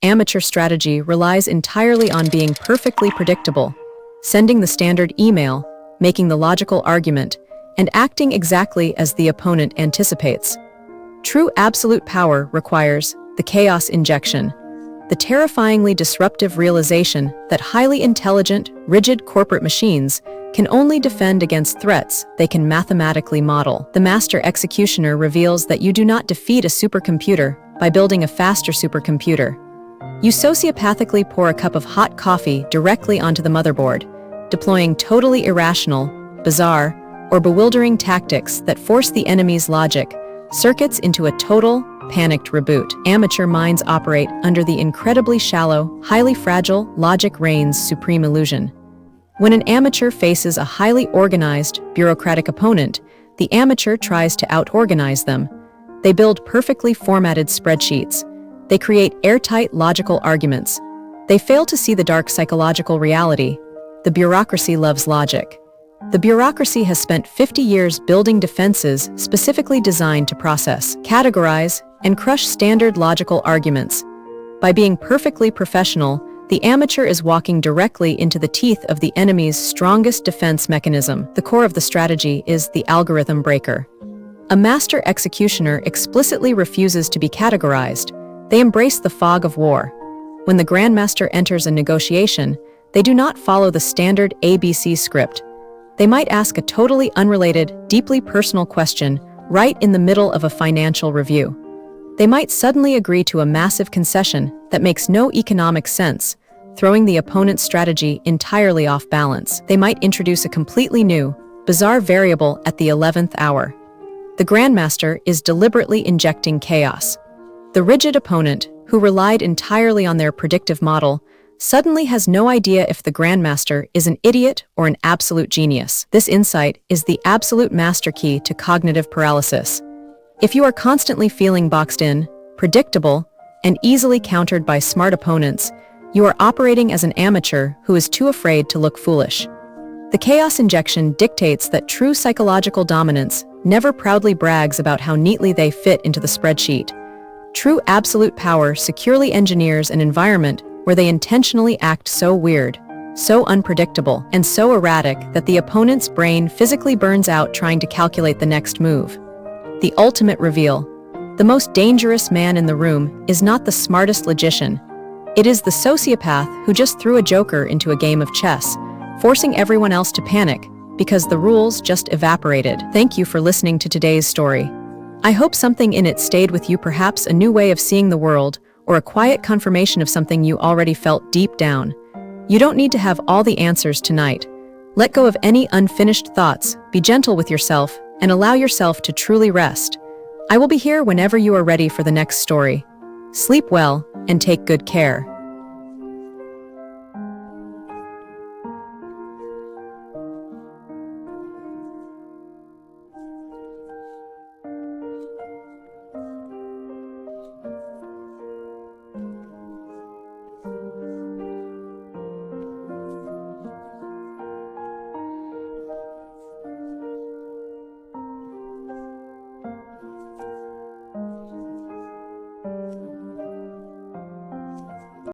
amateur strategy relies entirely on being perfectly predictable, sending the standard email, making the logical argument, and acting exactly as the opponent anticipates. True absolute power requires the chaos injection, the terrifyingly disruptive realization that highly intelligent, rigid corporate machines can only defend against threats they can mathematically model. The master executioner reveals that you do not defeat a supercomputer by building a faster supercomputer. You sociopathically pour a cup of hot coffee directly onto the motherboard, deploying totally irrational, bizarre, or bewildering tactics that force the enemy's logic, circuits into a total, panicked reboot. Amateur minds operate under the incredibly shallow, highly fragile logic reigns supreme illusion. When an amateur faces a highly organized, bureaucratic opponent, the amateur tries to out-organize them. They build perfectly formatted spreadsheets. They create airtight logical arguments. They fail to see the dark psychological reality. The bureaucracy loves logic. The bureaucracy has spent 50 years building defenses specifically designed to process, categorize, and crush standard logical arguments. By being perfectly professional, the amateur is walking directly into the teeth of the enemy's strongest defense mechanism. The core of the strategy is the algorithm breaker. A master executioner explicitly refuses to be categorized. They embrace the fog of war. When the grandmaster enters a negotiation, they do not follow the standard ABC script. They might ask a totally unrelated, deeply personal question right in the middle of a financial review. They might suddenly agree to a massive concession that makes no economic sense, throwing the opponent's strategy entirely off balance. They might introduce a completely new, bizarre variable at the 11th hour. The grandmaster is deliberately injecting chaos. The rigid opponent, who relied entirely on their predictive model, suddenly has no idea if the grandmaster is an idiot or an absolute genius. This insight is the absolute master key to cognitive paralysis. If you are constantly feeling boxed in, predictable, and easily countered by smart opponents, you are operating as an amateur who is too afraid to look foolish. The chaos injection dictates that true psychological dominance never proudly brags about how neatly they fit into the spreadsheet. True absolute power securely engineers an environment where they intentionally act so weird, so unpredictable, and so erratic that the opponent's brain physically burns out trying to calculate the next move. The ultimate reveal. The most dangerous man in the room is not the smartest logician. It is the sociopath who just threw a joker into a game of chess, forcing everyone else to panic because the rules just evaporated. Thank you for listening to today's story. I hope something in it stayed with you, perhaps a new way of seeing the world, or a quiet confirmation of something you already felt deep down. You don't need to have all the answers tonight. Let go of any unfinished thoughts, be gentle with yourself, and allow yourself to truly rest. I will be here whenever you are ready for the next story. Sleep well, and take good care.